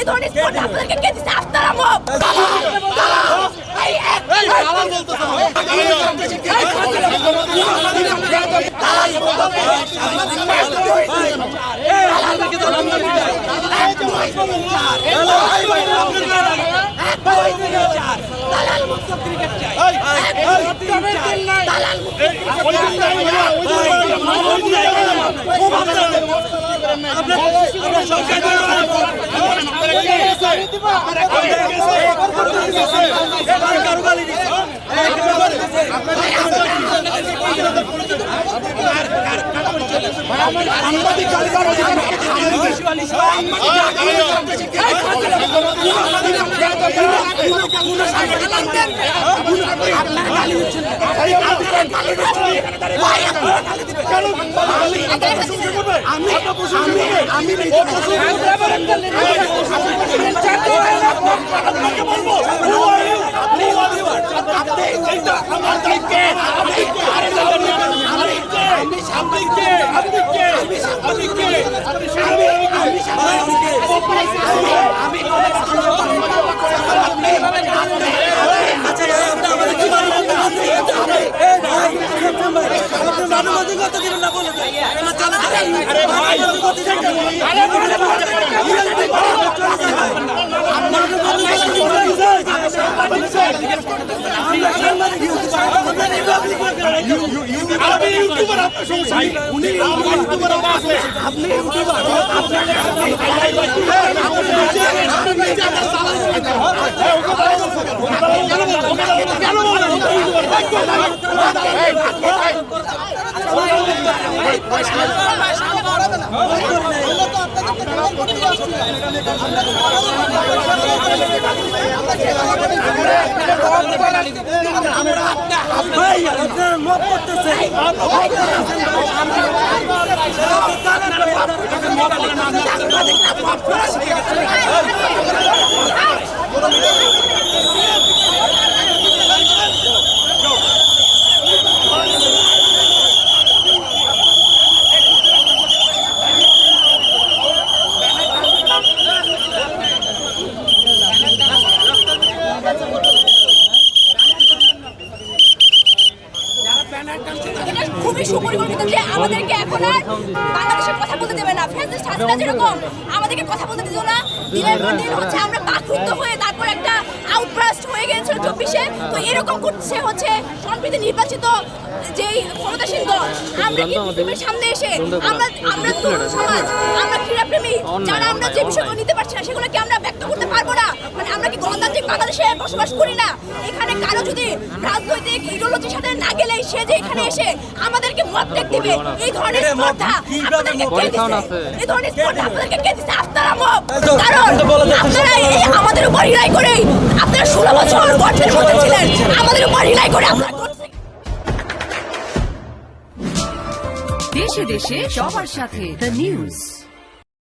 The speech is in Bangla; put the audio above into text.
ধরনের স্পর্ধা আপনাদেরকে কে দিছে? আপনারা মব দালাল মুক্ত ক্রিকেট চাই। দালাল খুবই সুপরিকল্পিত যে আমাদেরকে এখন আর বাংলাদেশের কথা বলতে দেবে না। ফ্যাসিস্ট হাসিনা যেরকম আমাদেরকে কথা বলতে দিত না, দিনের পর দিন হচ্ছে আমরা বাকরুদ্ধ হয়ে তারপর একটা আউটব্রাস্ট হয়ে গিয়েছিল 24-এ। তো এরকম করছে হচ্ছে সম্প্রতি নির্বাচিত যেই ক্ষমতাসীন দল, আমরা কি পৃথিবীর সামনে এসে আমরা তরুণ সমাজ, আমরা ক্রীড়াপ্রেমী যারা আমরা যে বিষয়গুলো নিতে পারছি না সেগুলো কি আমরা ব্যক্ত করতে পারবো না? মানে আমরা কি গণতান্ত্রিক বাংলাদেশে বসবাস করি না? এখানে কারো যদি রাজনৈতিক ইডিওলজির সাথে না গেলে সে যে এখানে এসে আমাদেরকে মত দেখবে, এই ধরনের স্পর্ধা আপনাদেরকে কে দিছে? এই ধরনের স্পর্ধা আপনাদেরকে কে দিছে? আপনারা মব। কারণ আপনারা এই আমাদের উপর রিলাই করে, আপনারা 16 বছর গর্তের মধ্যে ছিলেন, আমাদের উপর রিলাই করে আপনারা করছেন। দেশে দেশে সবার সাথে দ্য নিউজ।